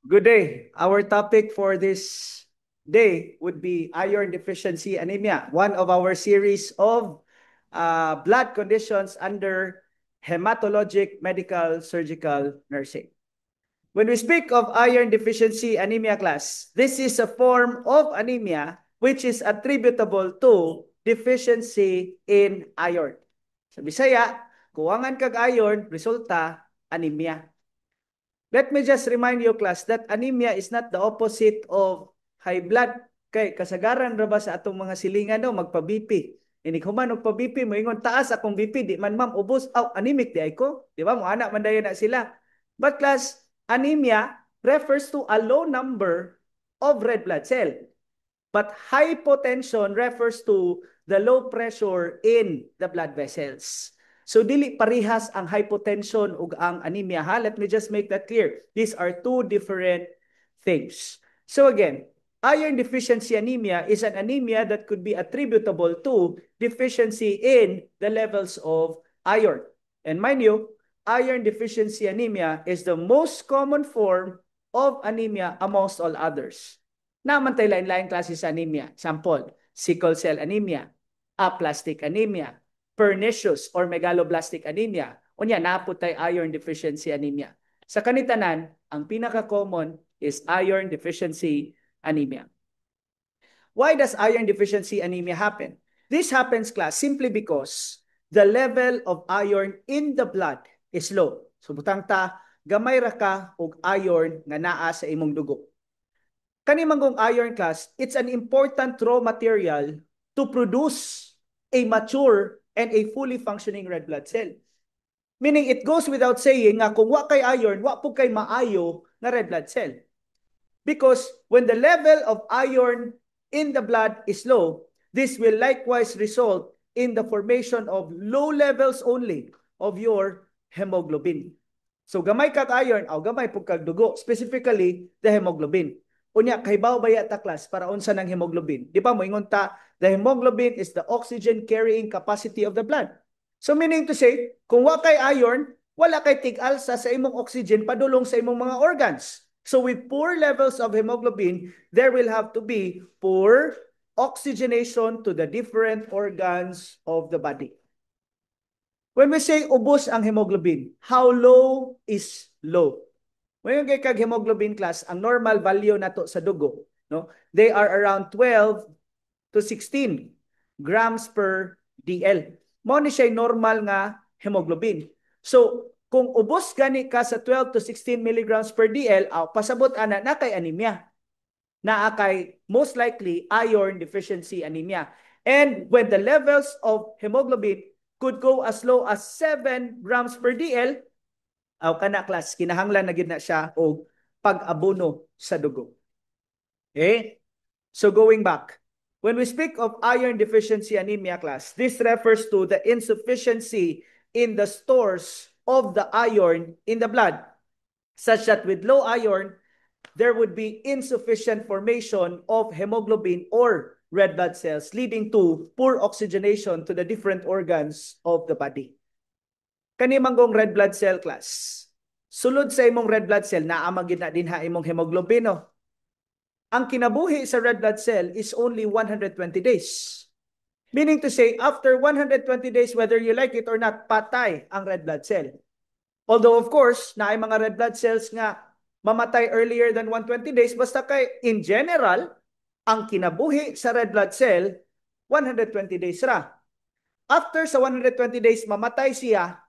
Good day. Our topic for this day would be iron deficiency anemia, one of our series of blood conditions under hematologic medical surgical nursing. When we speak of iron deficiency anemia class, this is a form of anemia which is attributable to deficiency in iron. Sa Bisaya, kuwangan kag iron, resulta anemia. Let me just remind you, class, that anemia is not the opposite of high blood. Kay kasagaran ra ba sa atong mga silingan no magpa-BP. Ini human og pa-BP mo ingon taas akong BP di man ma'am ubos anemic di ay ko. Di ba mo anak man dayon na sila. But class, anemia refers to a low number of red blood cell. But hypotension refers to the low pressure in the blood vessels. So dili parihas ang hypotension ug ang anemia ha. Let me just make that clear. These are two different things. So again, iron deficiency anemia is an anemia that could be attributable to deficiency in the levels of iron. And mind you, iron deficiency anemia is the most common form of anemia amongst all others. Naman tayo lain-lain klase sa anemia. Sample, sickle cell anemia, aplastic anemia, pernicious or megaloblastic anemia. Unya, napot tayo iron deficiency anemia. Sa kanitanan, ang pinaka-common is iron deficiency anemia. Why does iron deficiency anemia happen? This happens, class, simply because the level of iron in the blood is low. So, butang ta, gamay ra ka og iron nga naa sa imong dugo. Kani manggong iron, class, it's an important raw material to produce a mature and a fully functioning red blood cell. Meaning it goes without saying nga kung wa kay iron, wa po kay maayo na red blood cell. Because when the level of iron in the blood is low, this will likewise result in the formation of low levels only of your hemoglobin. So gamay kag iron, gamay po kag dugo, specifically the hemoglobin. Unya, kahibaw ba yata, class, para unsa ng hemoglobin? Di ba mo ingon ta, the hemoglobin is the oxygen carrying capacity of the blood. So meaning to say, kung wa kay iron, wala kay tig-alsa sa imong oxygen padulong sa imong mga organs. So with poor levels of hemoglobin, there will have to be poor oxygenation to the different organs of the body. When we say ubos ang hemoglobin, how low is low? Ngayon kay kag hemoglobin, class, ang normal value nato sa dugo, no? They are around 12 to 16 grams per DL. Mo ni siya normal nga hemoglobin. So, kung ubos gani ka sa 12 to 16 milligrams per DL, pasabot ana na kay anemia. Na kay most likely iron deficiency anemia. And when the levels of hemoglobin could go as low as 7 grams per DL, kana, class, kinahanglan na gid na siya og pag-abono sa dugo. Okay? So going back, when we speak of iron deficiency anemia, class, this refers to the insufficiency in the stores of the iron in the blood, such that with low iron, there would be insufficient formation of hemoglobin or red blood cells, leading to poor oxygenation to the different organs of the body. Kani manggong red blood cell, class, sulod sa imong red blood cell, naamagin na din ha imong hemoglobin, no? Ang kinabuhi sa red blood cell is only 120 days. Meaning to say, after 120 days, whether you like it or not, patay ang red blood cell. Although, of course, naay mga red blood cells nga mamatay earlier than 120 days, basta kay, in general, ang kinabuhi sa red blood cell, 120 days ra. After sa 120 days, mamatay siya,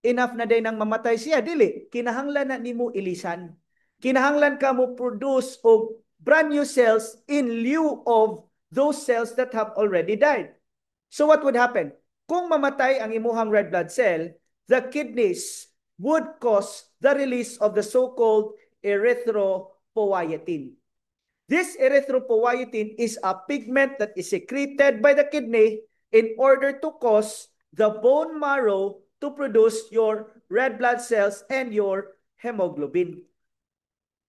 enough na day nang mamatay siya, dili, kinahanglan na nimo ilisan. Kinahanglan ka mo produce og brand new cells in lieu of those cells that have already died. So what would happen? Kung mamatay ang imuhang red blood cell, the kidneys would cause the release of the so-called erythropoietin. This erythropoietin is a pigment that is secreted by the kidney in order to cause the bone marrow to produce your red blood cells and your hemoglobin.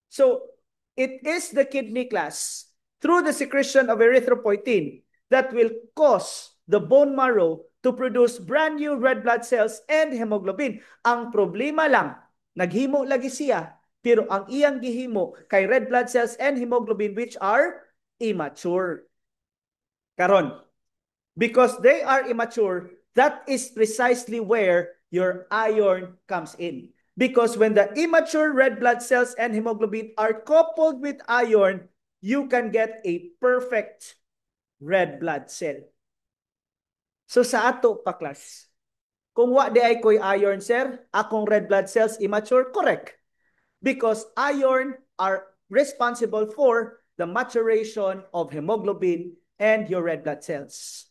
So, it is the kidney, class, through the secretion of erythropoietin, that will cause the bone marrow to produce brand new red blood cells and hemoglobin. Ang problema lang, naghimo lagi siya, pero ang iyang gihimo kay red blood cells and hemoglobin which are immature. Karon, because they are immature, that is precisely where your iron comes in. Because when the immature red blood cells and hemoglobin are coupled with iron, you can get a perfect red blood cell. So sa ato pa class, kung wa di ay koy iron sir, akong red blood cells immature, correct. Because iron are responsible for the maturation of hemoglobin and your red blood cells.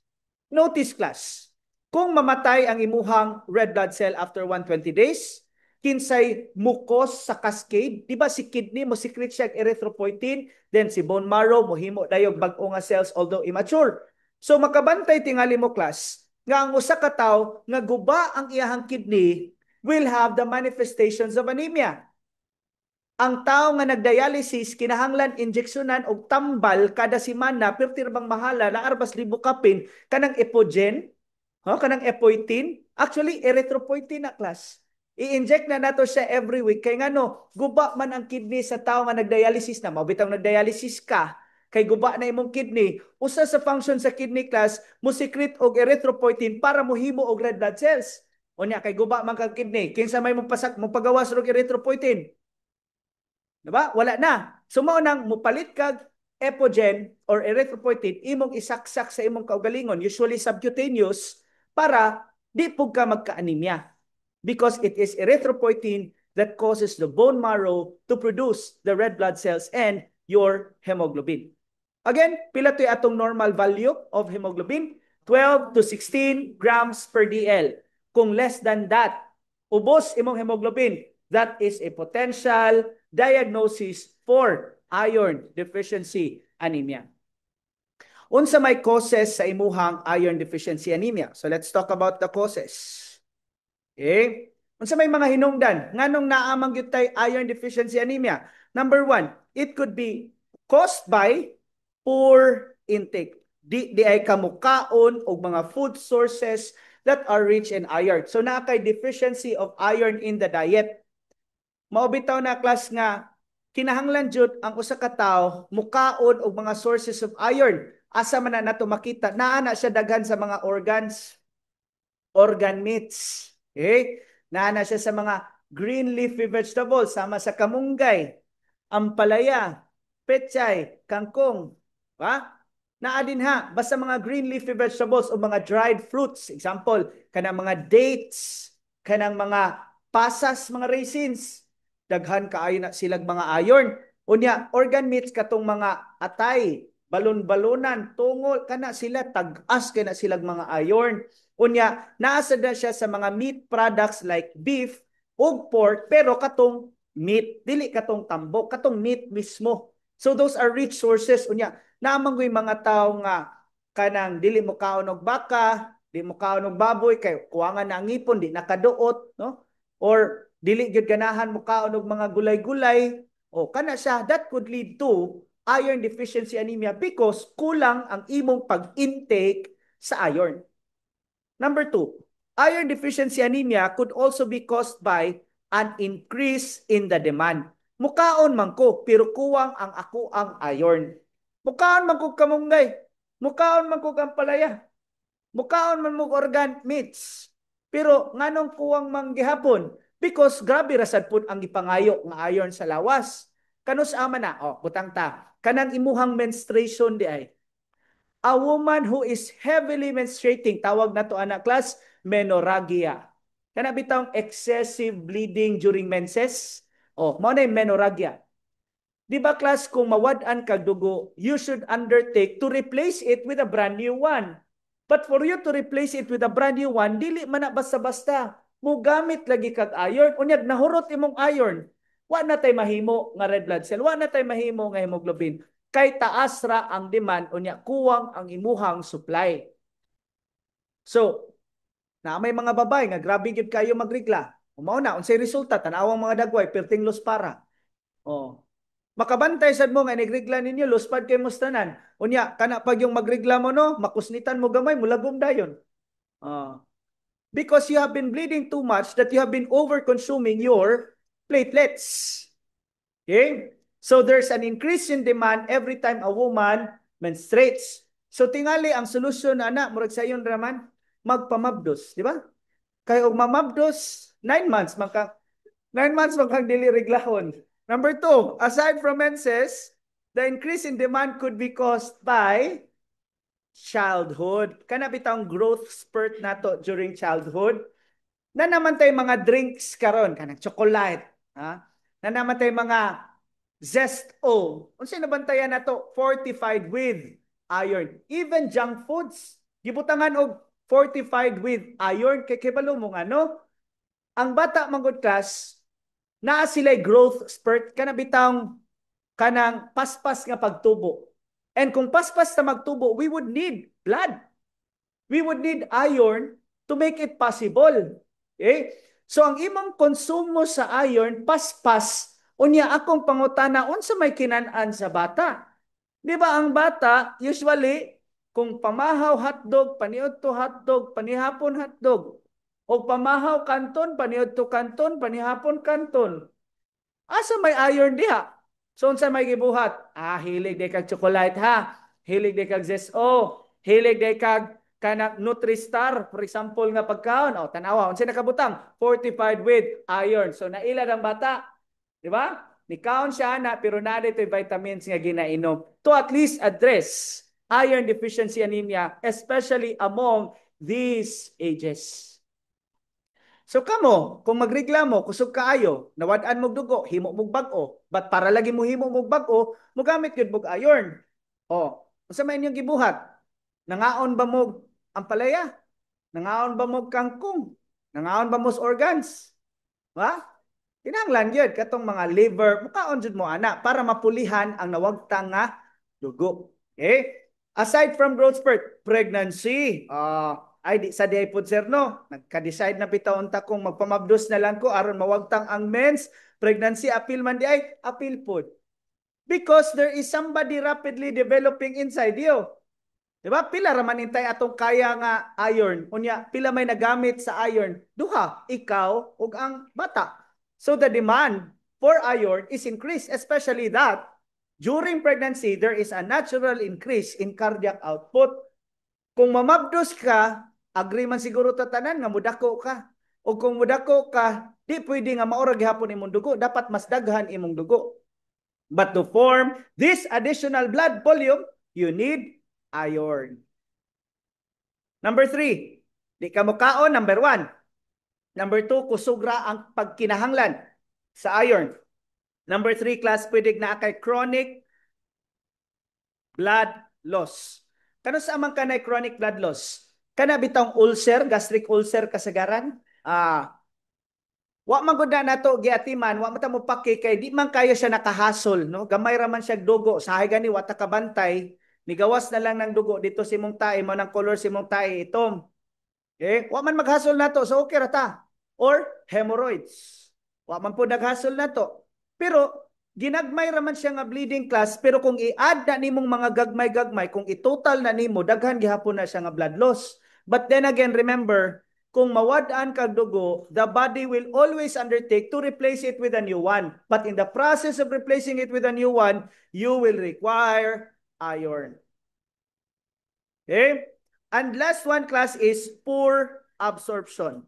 Notice class, kung mamatay ang imuhang red blood cell after 120 days, kinsay mukos sa cascade, di ba si kidney mo secrete siya erythropoietin, then si bone marrow mohimo dayog bag-o nga cells although immature. So makabantay tingali mo class nga ang usa ka tawo nga guba ang iyahang kidney will have the manifestations of anemia. Ang tao nga nagdialysis kinahanglan injeksyonan og tambal kada semana pertir bang mahala na arbas libo kapin kanang epogen, kanang epoetin, actually erythropoietin na class. I-inject na nato siya every week kay ngano guba man ang kidney sa tao nga nagdialysis na mabitang nagdialysis ka kay guba na imong kidney, usa sa function sa kidney class mo secrete og erythropoietin para mohimo og red blood cells. Unya kay guba man kang kidney, kinsa may mopasak mo pagawas og erythropoietin? Diba? Wala na. So mao nang mupalit kag epogen or erythropoietin imong isaksak sa imong kaugalingon, usually subcutaneous, para di pug ka magka-anemia. Because it is erythropoietin that causes the bone marrow to produce the red blood cells and your hemoglobin. Again, pila to'y atong normal value of hemoglobin? 12 to 16 grams per DL. Kung less than that, ubos imong hemoglobin, that is a potential diagnosis for iron deficiency anemia. Unsa may causes sa imuhang iron deficiency anemia? So let's talk about the causes. Okay? Unsa may mga hinungdan nganong naamang gyud tay iron deficiency anemia? Number 1, it could be caused by poor intake. Di ay kamukaon og mga food sources that are rich in iron. So naa kay deficiency of iron in the diet. Mao bitaw na class nga kinahanglan jud ang usa ka tawo mukaon og mga sources of iron. Asa man na nato makita naa na siya daghan sa mga organs, organ meats. Okay? Naa na siya sa mga green leafy vegetables sama sa kamunggay, ampalaya, pechay, kangkong, ba? Naa din ha, basta mga green leafy vegetables o mga dried fruits, example, kanang mga dates, kanang mga pasas, mga raisins, daghan kaayo na silag mga iron. Unya, organ meats katong mga atay, balon-balonan, tungol, kana sila, tag-as kay na silag mga iron. Unya, naasa na siya sa mga meat products like beef ug pork, pero katong meat, dili katong tambok, katong meat mismo. So those are rich sources. Unya, namang mga tao nga kanang dili mo kaon og baka, di mo kaon og baboy kay kuwangan na ang ipon, di nakaduot, no? Or dili gyud ganahan mo kaon og mga gulay-gulay, o kana siya, that could lead to iron deficiency anemia because kulang ang imong pag-intake sa iron. Number 2, iron deficiency anemia could also be caused by an increase in the demand. Mukaon man ko, pero kuwang ang ako ang iron. Mukaon man ko kamunggay, mukaon man ko kampalaya, mukaon man mo organ meats. Pero nganong kuwang man gihapon? Because grabe rasad pud ang gipangayo nga iron sa lawas. Kanus ama na, butang ta. Kanang imuhang menstruation di ay. A woman who is heavily menstruating, tawag na to anak class, menorrhagia. Kana bitawng excessive bleeding during menses. Mao na menorrhagia. Di ba class, kung mawad-an kag dugo, you should undertake to replace it with a brand new one. But for you to replace it with a brand new one, dili man na basta-basta. Mugamit lagi kag iron. Unyag nahurot imong iron. Wa na tay mahimo nga red blood cell. Wa na tay mahimo nga hemoglobin. Kay taas ra ang demand, unya kuwang ang imuhang supply. So, na may mga babay nga grabe gyud kayo magrigla. Mao na unsay resulta tanawang mga dagway perting los para. Makabantay sad mo nga nigrigla ninyo lospad kay mustanan. Unya kana pag yung magrigla mo no, makusnitan mo gamay mulagom dayon. Because you have been bleeding too much that you have been over consuming your platelets. Okay? So there's an increase in demand every time a woman menstruates. So tingali ang solusyon ana murag sayon raman magpamabdos, di ba? Kay og mamabdos 9 months 9 months kang dili reglahon. Number two, aside from menses, the increase in demand could be caused by childhood. Kana bitang growth spurt nato during childhood. Na naman tay mga drinks karon kanang chocolate, ha? Na naman tay mga Zesto. Unsay nabantayan nato? Fortified with iron. Even junk foods gibutangan og fortified with iron kay kibalo mo ano? Ang bata manggod class naa sila'y growth spurt kana bitang kanang paspas nga pagtubo. And kung paspas na magtubo, we would need blood. We would need iron to make it possible. Okay? So ang imong konsumo sa iron, paspas, unya akong pangutana, unsa may kinaan sa bata? Di ba ang bata, usually, kung pamahaw hotdog, paniod to hotdog, panihapon hotdog, o pamahaw kanton, paniod to kanton, panihapon kanton, asa may iron diha? So unsa may gibuhat? Hilig day kag chocolate ha. Hilig day kag Zesto. Hilig day kag kanang Nutristar, for example nga pagkaon. Tanawa, unsa nakabutang? Fortified with iron. So naila ang bata, di ba? Nikaon siya na pero na dito vitamins nga ginainom to at least address iron deficiency anemia, especially among these ages. So kamo, kung magreklamo, kusog kaayo, nawad-an mog dugo, himo mog bag-o. But para lagi mo himo mog bag-o, mogamit gyud mog iron. Unsa may inyong gibuhat? Nangaon ba mog ampalaya? Nangaon ba mog kangkong? Nangaon ba mo organs? Ha? Kinahanglan gyud katong mga liver, mukaon jud mo ana para mapulihan ang nawagtang nga dugo. Okay? Aside from growth spurt, pregnancy. Ay di sa day pod sir no, nagka-decide na bitaon ta kung magpamabdos na lang ko aron mawagtang ang mens, pregnancy appeal man di ay appeal pod. Because there is somebody rapidly developing inside you. Di ba? Pila ra man intay atong kaya nga iron. Unya, pila may nagamit sa iron? Duha, ikaw ug ang bata. So the demand for iron is increased, especially that during pregnancy there is a natural increase in cardiac output. Kung mamabdos ka, agree man siguro tatanan nga mudako ka. O kung mudako ka, di pwede nga maura gihapon imong dugo, dapat mas daghan imong dugo. But to form this additional blood volume, you need iron. Number 3, di ka mukaon. Number 1. Number 2, kusugra ang pagkinahanglan sa iron. Number 3, class, pwede na kay chronic blood loss. Kano sa amang kanay chronic blood loss? Kana bitang ulcer, gastric ulcer kasagaran? Wa man gud na nato giatiman, wa man ta mo paki kay di man kayo siya nakahasol, no? Gamay ra man siya dugo, sahay gani wa ta kabantay, nigawas na lang ng dugo dito si mong tae, mo nang color si mong tae itom. Okay? Wa man maghasol nato, so okay ra ta. Or hemorrhoids. Wa man po naghasol nato. Pero ginagmay ra man siya nga bleeding class, pero kung i-add na nimong mga gagmay-gagmay, kung i-total na nimo, daghan gihapon na siya nga blood loss. But then again, remember, kung mawad-an kag dugo, the body will always undertake to replace it with a new one. But in the process of replacing it with a new one, you will require iron. Okay? And last one, class, is poor absorption.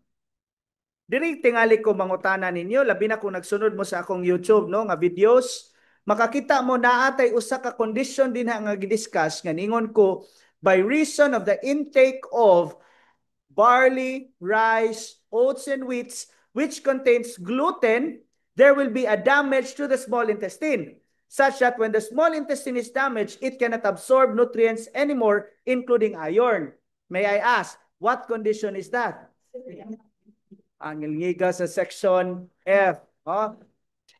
Diri tingali ko mangutana ninyo, labi na kung nagsunod mo sa akong YouTube, no, nga videos, makakita mo na atay usa ka condition din nga gidiscuss nga ningon ko, by reason of the intake of barley, rice, oats, and wheats, which contains gluten, there will be a damage to the small intestine, such that when the small intestine is damaged, it cannot absorb nutrients anymore, including iron. May I ask, what condition is that? Ang ngiga sa section F.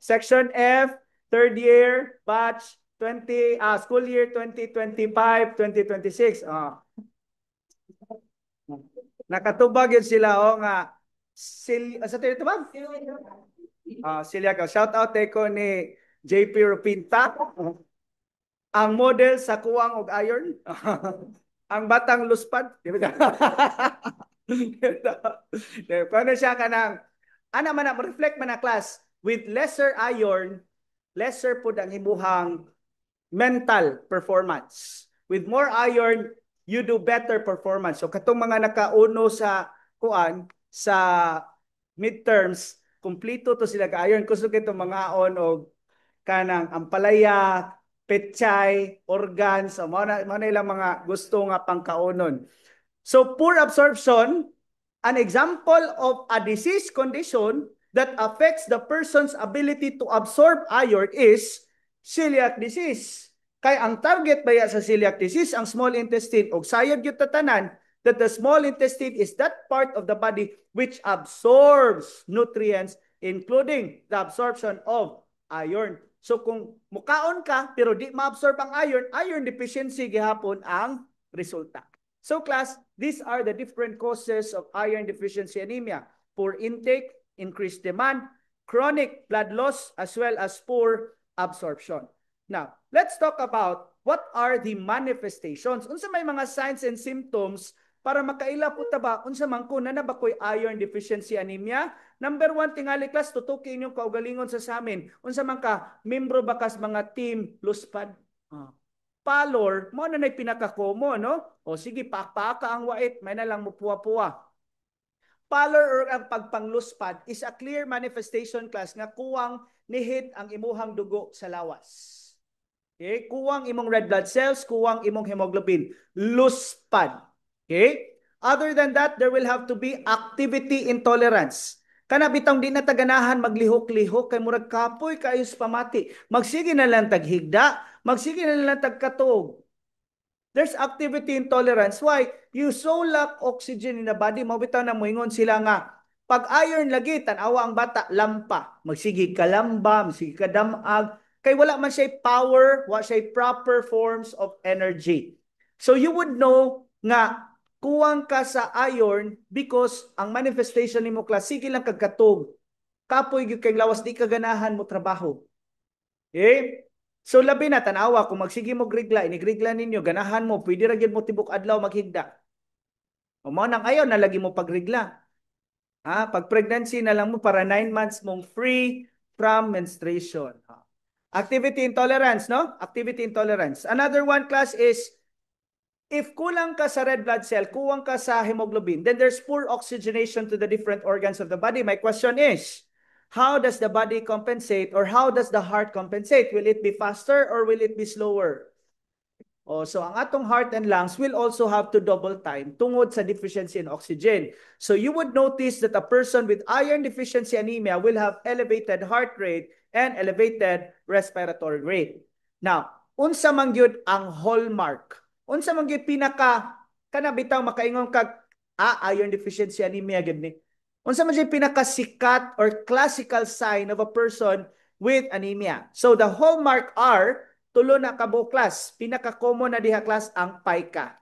Section F, third year, batch 20, school year 2025-2026. Nakatubag yun sila nga sa tinitubag? Silya ka. Shout out ko ni JP Rupinta. Ang model sa kuwang og iron. Ang batang luspad. Paano siya ka ng, reflect man na class, with lesser iron, lesser po ang imuhang mental performance. With more iron, you do better performance. So katong mga nakauno sa kuan sa midterms, kumplito to sila ka-iron. Gusto kito mga on og kanang ampalaya, petchay, organs, so mga ilang mga gusto nga pangkaunon. So poor absorption, an example of a disease condition that affects the person's ability to absorb iron is celiac disease. Kay ang target baya sa celiac disease ang small intestine og sayad gyud tatanan that the small intestine is that part of the body which absorbs nutrients including the absorption of iron. So kung mukaon ka pero di ma-absorb ang iron, iron deficiency gihapon ang resulta. So class, these are the different causes of iron deficiency anemia. Poor intake, increased demand, chronic blood loss, as well as poor absorption. Now, let's talk about what are the manifestations. Unsa may mga signs and symptoms para makaila po taba unsa man ko na bakoy iron deficiency anemia. Number 1 tingali class, tutukin yung kaugalingon sa samin. Unsa man ka, membro bakas mga team luspad. Pallor, mo na pinaka-common, no? O sige, pakpaka ang wait, may na lang mo puwa-puwa. Pallor or ang pagpangluspad is a clear manifestation class nga kuwang nihit ang imuhang dugo sa lawas. Okay? Kuwang imong red blood cells, kuwang imong hemoglobin. Luspad. Okay? Other than that, there will have to be activity intolerance. Kana bitong di na taganahan maglihok-lihok kay murag kapoy kaayos pamati. Magsige na lang taghigda, magsige na lang tagkatuog. There's activity intolerance. Why? You so lack oxygen in the body. Mabitaw na moingon sila nga, pag iron lagi, tanawa ang bata, lampa. Magsige ka lamba, magsige ka damag. Kay wala man siya power, wala siya proper forms of energy. So you would know nga, kuwang ka sa iron because ang manifestation ni mo class, sige lang kagkatog. Kapoy gyud kay lawas, di ka ganahan mo trabaho. Okay? So labi na tanawa kung magsige mo grigla, inigrigla ninyo, ganahan mo, pwede ra gyud mo tibok adlaw maghigda. O mo nang ayaw na lagi mo pagrigla. Pag pregnancy na lang mo para 9 months mong free from menstruation. Activity intolerance, no? Activity intolerance. Another one class is if kulang ka sa red blood cell, kuwang ka sa hemoglobin, then there's poor oxygenation to the different organs of the body. My question is, how does the body compensate or how does the heart compensate? Will it be faster or will it be slower? So ang atong heart and lungs will also have to double time tungod sa deficiency in oxygen. So you would notice that a person with iron deficiency anemia will have elevated heart rate and elevated respiratory rate. Now, unsa man gyud ang hallmark? Unsa man gyud pinaka kana bitaw makaingon kag iron deficiency anemia gyud ni? Unsa man gyud pinaka sikat or classical sign of a person with anemia? So the hallmark are tulo na kabo class. Pinaka-common na diha class ang pica.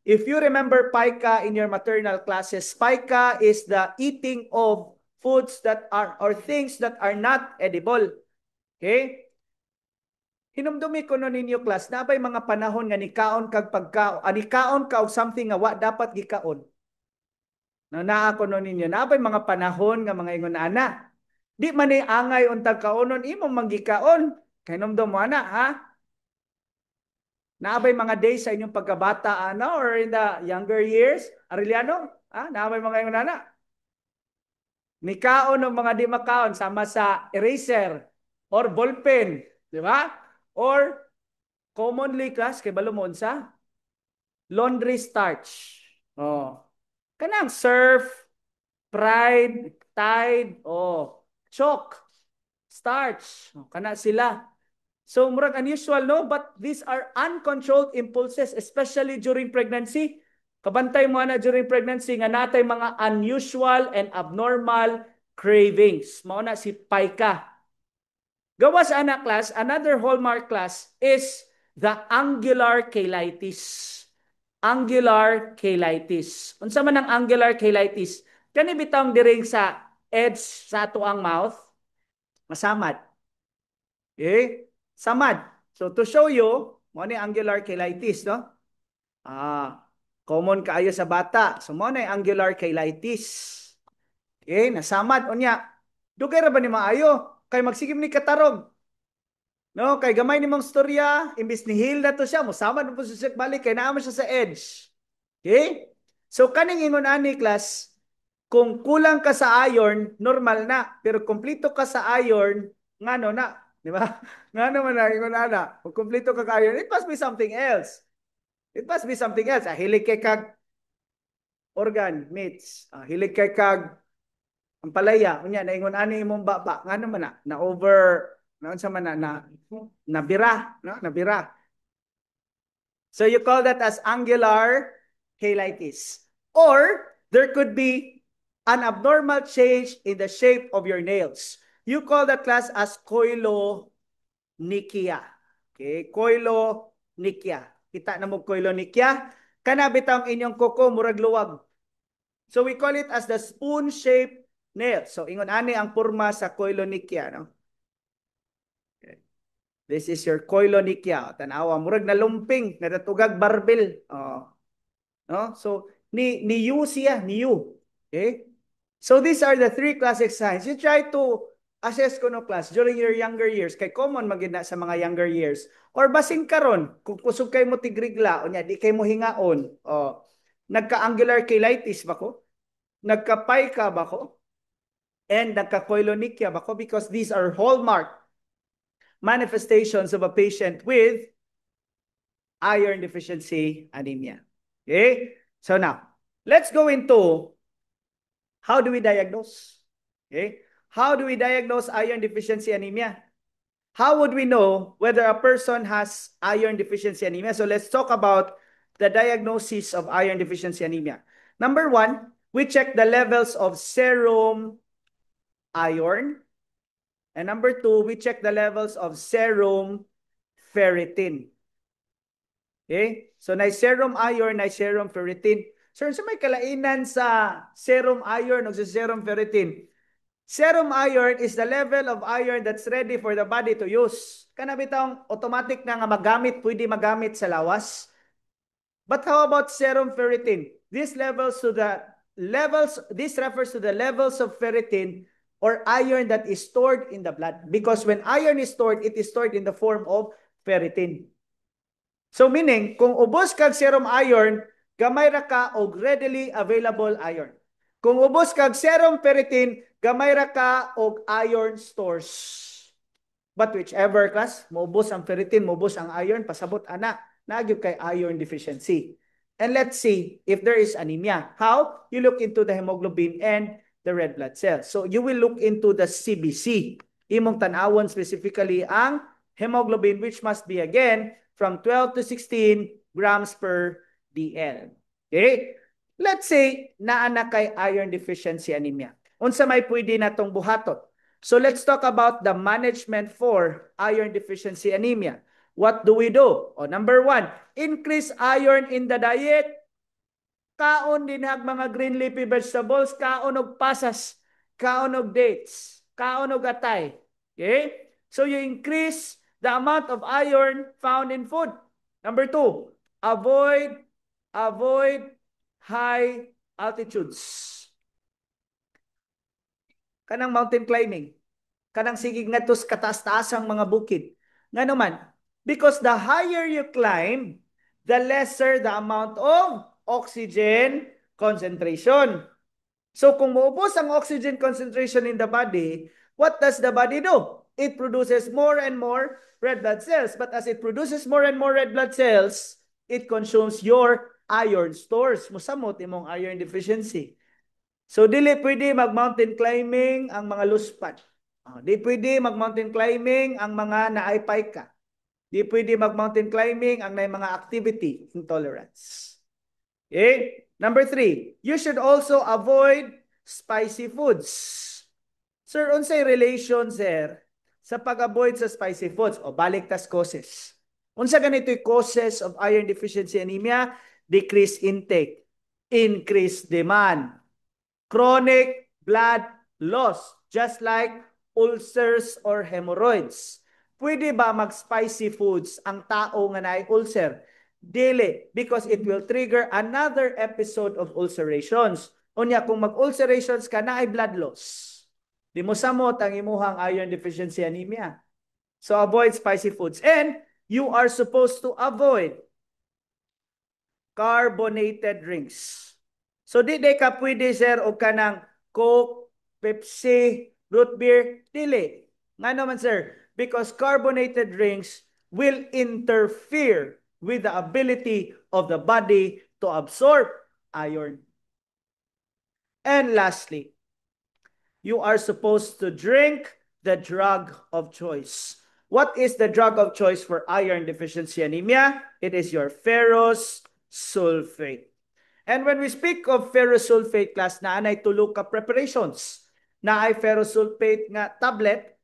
If you remember pica in your maternal classes, pica is the eating of foods that are or things that are not edible. Okay? Hinumdumi ko no ninyo class, nabay mga panahon nga nikaon kag pagkaon, nikaon ka og something nga wa dapat gikaon. Naa ko no ninyo, nabay mga panahon nga mga ingon ana. Di man ni angay untag kaonon imong manggikaon. Kay nomdom mo ana, ha? Naabay mga days sa inyong pagkabata, ano, or in the younger years, Arellano, naabay mga ingon ana. Nikaon ng mga di makaon sama sa eraser or ballpen, di ba? Or commonly class kay balumon sa laundry starch. Kanang Surf, Pride, Tide, Chalk, starch. Kana sila. So murag unusual, no? But these are uncontrolled impulses, especially during pregnancy. Kabantay mo na during pregnancy nga natay mga unusual and abnormal cravings. Mao na si pica. Gawas ana class, another hallmark class is the angular cheilitis. Angular cheilitis. Unsa man ang angular cheilitis? Kani bitang diring sa edge sa ato ang mouth, masamad. Okay? Samad. So to show you, mo ni angular cheilitis, no? Common kaayo sa bata. So mo ni angular cheilitis. Okay, nasamad unya. Dugay ra ba ni maayo? Kay magsigim ni katarog. No, kay gamay nimong storya, imbis ni heal na to siya, musama na po siya balik, kay naman siya sa edge. Okay? So, kaning ingon ani, class, kung kulang ka sa iron, normal na. Pero kumplito ka sa iron, ngano na. Di ba? Ngano man na, ingon na. Kung kumplito ka sa iron, it must be something else. It must be something else. Hilig kay kag organ, mates. Hilig kay kag ang palaya. Unya, naingon ani imong baba. Ngano man na over, naon sa man na nabira. No? Nabira. So you call that as angular cheilitis. Or there could be an abnormal change in the shape of your nails. You call that class as koilonychia. Okay, koilonychia. Kita na mo koilonychia. Kana bitaw ang inyong kuko murag luwag. So we call it as the spoon-shaped nail. So ingon ani ang porma sa koilonychia, no? This is your koilonychia. Tanawa, murag na lumping, nadatugag barbel. No? So, ni you siya, ni you. Okay? So, these are the three classic signs. You try to assess ko no class during your younger years. Kay common magina sa mga younger years. Or basing karon kung kusog kay mo tigrigla, o niya, di kay mo hingaon. Nagka-angular cheilitis ba ko? Nagka-pica ba ko? And nagka-koilonychia ba ko? Because these are hallmark manifestations of a patient with iron deficiency anemia. Okay? So now, let's go into how do we diagnose? Okay? How do we diagnose iron deficiency anemia? How would we know whether a person has iron deficiency anemia? So let's talk about the diagnosis of iron deficiency anemia. Number one, we check the levels of serum iron. And number two, we check the levels of serum ferritin. Okay? So, na serum iron, na serum ferritin. Sir, sa may kalainan sa serum iron o sa serum ferritin? Serum iron is the level of iron that's ready for the body to use. Kana bitang automatic na nga magamit, pwede magamit sa lawas. But how about serum ferritin? This refers to the levels of ferritin or iron that is stored in the blood. Because when iron is stored, it is stored in the form of ferritin. So meaning, kung ubos kag serum iron, gamay ra ka og readily available iron. Kung ubos kag serum ferritin, gamay ra ka og iron stores. But whichever class, maubos ang ferritin, maubos ang iron, pasabot ana, nagyo kay iron deficiency. And let's see if there is anemia. How? You look into the hemoglobin and the red blood cells. So you will look into the CBC. Imong tanawon specifically ang hemoglobin, which must be again from 12 to 16 grams per DL. Okay? Let's say naana kay iron deficiency anemia. Unsa may pwede natong buhaton? So let's talk about the management for iron deficiency anemia. What do we do? Number one, increase iron in the diet. Kaon din hag mga green leafy vegetables, kaon og pasas, kaon og dates, kaon og atay. Okay? So you increase the amount of iron found in food. Number two, avoid high altitudes. Kanang mountain climbing. Kanang sigig ngadto sa kataas-taasang mga bukid. Ngano man? Because the higher you climb, the lesser the amount of oxygen concentration. So kung maubos ang oxygen concentration in the body, what does the body do? It produces more and more red blood cells. But as it produces more and more red blood cells, it consumes your iron stores. Musamot imong iron deficiency. So dili pwede mag-mountain climbing ang mga luspat. Di pwede mag-mountain climbing ang mga naaypay ka. Di pwede mag-mountain climbing ang may mga activity intolerance. Okay? Number three, you should also avoid spicy foods. Sir, unsay relation, sir, sa pag-avoid sa spicy foods? Balik tas causes. Unsa ganito'y causes of iron deficiency anemia? Decreased intake, increased demand, chronic blood loss, just like ulcers or hemorrhoids. Pwede ba mag-spicy foods ang tao nga naay ulcer? Dili, because it will trigger another episode of ulcerations. Unya, kung mag-ulcerations ka, naay blood loss. Di mo samot ang imuhang iron deficiency anemia. So avoid spicy foods. And you are supposed to avoid carbonated drinks. So di ka pwede sir o kanang Coke, Pepsi, root beer, dili. Nga naman sir, because carbonated drinks will interfere with the ability of the body to absorb iron. And lastly, you are supposed to drink the drug of choice. What is the drug of choice for iron deficiency anemia? It is your ferrous sulfate. And when we speak of ferrous sulfate class, naanay tulo ka preparations. Naay ferrous sulfate nga tablet,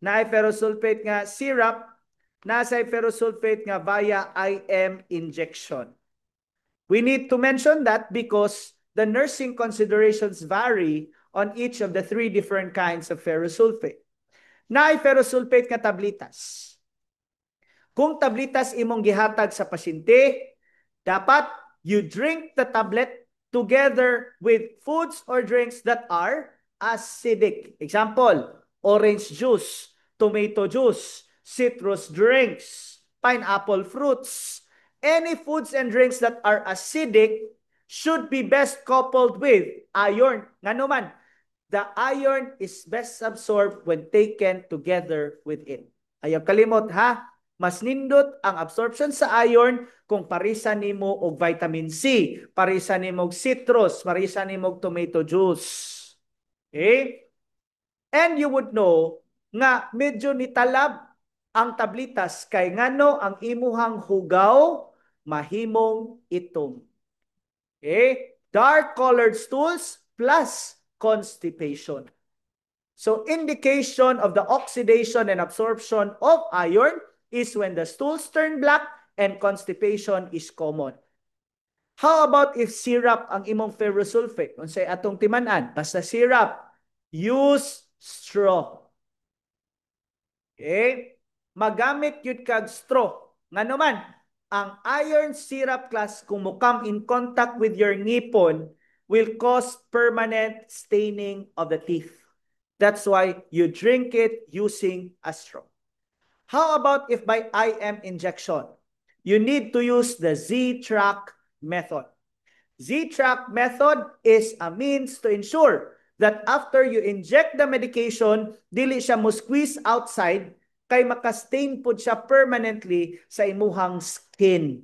naay ferrous sulfate nga syrup, naay ferrous sulfate nga via IM injection. We need to mention that because the nursing considerations vary on each of the three different kinds of ferrous sulfate. Naay ferrous sulfate nga tablitas. Kung tablitas imong gihatag sa pasyente, dapat you drink the tablet together with foods or drinks that are acidic. Example, orange juice, tomato juice, citrus drinks, pineapple fruits. Any foods and drinks that are acidic should be best coupled with iron. Nga naman, the iron is best absorbed when taken together with it. Ayaw kalimot ha, mas nindot ang absorption sa iron kung parisan nimo og vitamin C, parisan nimo og citrus, parisan nimo og tomato juice. Okay? And you would know nga medyo nitalab ang tablitas kay ngano ang imuhang hugaw mahimong itom. Okay? Dark colored stools plus constipation. So indication of the oxidation and absorption of iron is when the stools turn black and constipation is common. How about if syrup ang imong ferrous sulfate? Unsay atong timan-an? Basta syrup, use straw. Okay? Magamit yun kag straw. Nga naman, ang iron syrup class kung mo come in contact with your ngipon will cause permanent staining of the teeth. That's why you drink it using a straw. How about if by IM injection? You need to use the Z-Track method. Z-Track method is a means to ensure that after you inject the medication, dili siya mo squeeze outside kay makastain po siya permanently sa imuhang skin.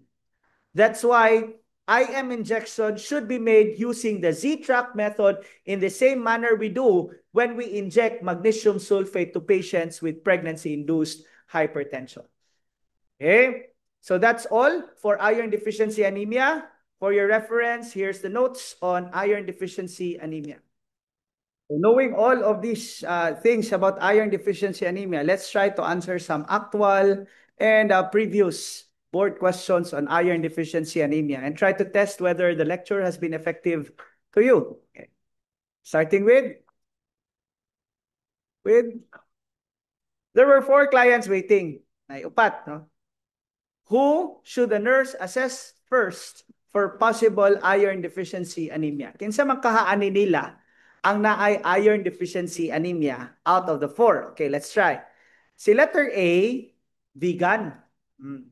That's why IM injection should be made using the Z-Track method in the same manner we do when we inject magnesium sulfate to patients with pregnancy-induced hypertension. Okay, so that's all for iron deficiency anemia. For your reference, here's the notes on iron deficiency anemia. Knowing all of these things about iron deficiency anemia, let's try to answer some actual and previous board questions on iron deficiency anemia and try to test whether the lecture has been effective to you. Okay. Starting with, there were 4 clients waiting. Ay, upat, no? Who should the nurse assess first for possible iron deficiency anemia? Kinsa man kahaani nila ang naay iron deficiency anemia out of the 4? Okay, let's try. Si letter A, vegan.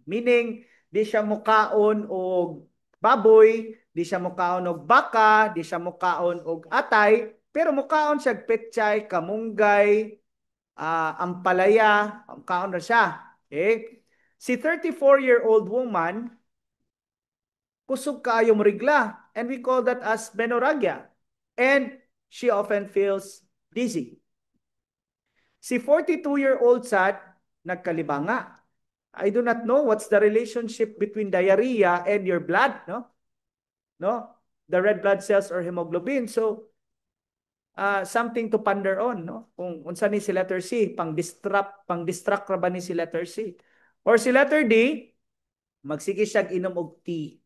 Meaning, di siya mukaon og baboy, di siya mukaon og baka, di siya mukaon og atay, pero mukaon siya petchay, kamunggay, ampalaya, mukaon na siya. Okay? Si 34-year-old woman, kusog kaayo mo rigla, and we call that as menorrhagia. And she often feels dizzy. Si 42-year-old sad, nagkalibanga. I do not know what's the relationship between diarrhea and your blood, no? No? The red blood cells or hemoglobin. So, something to ponder on, no? Kung unsa ni si letter C, pang-distract ra ba ni si letter C? Or si letter D, magsige siya inom og tea.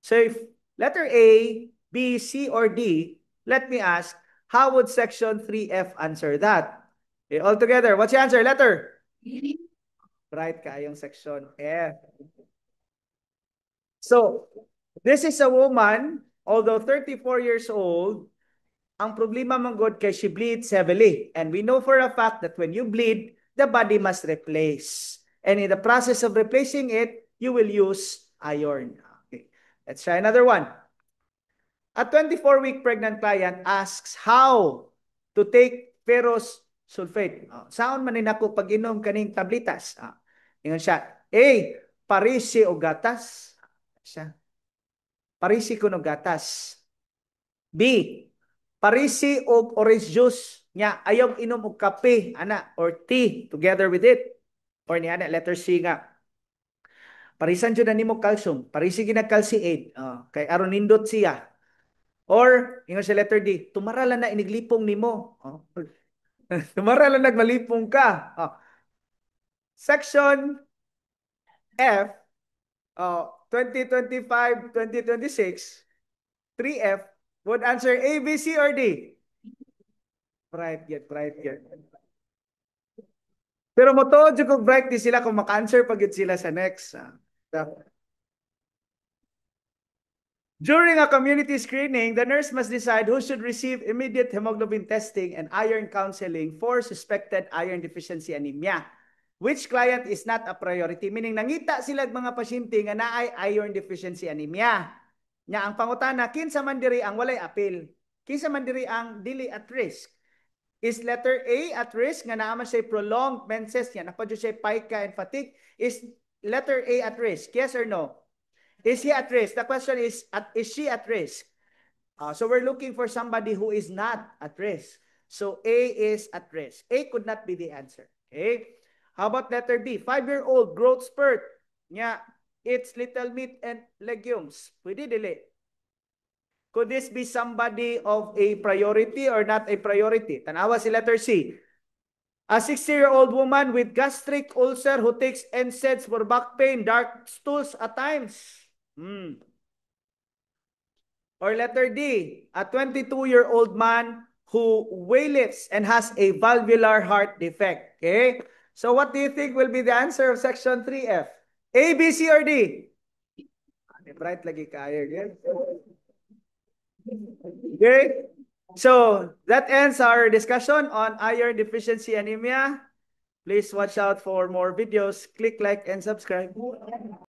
So if letter A, B, C, or D, let me ask, how would section 3F answer that? Okay, all together, what's your answer? Letter? Right kayong section F. So, this is a woman, although 34 years old, ang problema man god kay she bleeds heavily. And we know for a fact that when you bleed, the body must replace. And in the process of replacing it, you will use iron. Okay. Let's try another one. A 24-week pregnant client asks how to take ferrous sulfate. Saan man nako pag-inom kaning tablitas? Ingon siya, A, parisi o gatas. Siya. Parisi kuno gatas. B, parisi o orange juice. Nya, ayaw inom og kape, ana, or tea together with it. Or ni ana, letter C nga. Parisan dyan na nimo calcium. Parisi ginag calci aid. Kay aron nindot siya. Or, ingon sa letter D, tumaralan na iniglipong nimo. Tumaralan nagmalipong ka. Section F, 2025-2026, 3F, would answer A, B, C, or D? Bright yet. Pero mo to, kung bright di sila kung maka-answer pag sila sa next. During a community screening, the nurse must decide who should receive immediate hemoglobin testing and iron counseling for suspected iron deficiency anemia. Which client is not a priority? Meaning, nangita sila mga pasyente nga naay iron deficiency anemia. Nya ang pangutana, kinsa man diri ang walay apil? Kinsa man diri ang dili at risk? Is letter A at risk nga naa man siya prolonged menses niya, napadyo siya pica and fatigue? Is letter A at risk? Yes or no? Is he at risk? The question is she at risk? So we're looking for somebody who is not at risk. So A is at risk. A could not be the answer. Okay. How about letter B? 5-year-old growth spurt. Yeah, it's little meat and legumes. Pwede dili. Could this be somebody of a priority or not a priority? Tanawa si letter C. A 60-year-old woman with gastric ulcer who takes NSAIDs for back pain, dark stools at times. Or letter D, a 22-year-old man who wailifts and has a valvular heart defect. Okay? So what do you think will be the answer of section 3F? A, B, C, or D? Bright lagi kayo. Okay? So that ends our discussion on iron deficiency anemia. Please watch out for more videos. Click like and subscribe.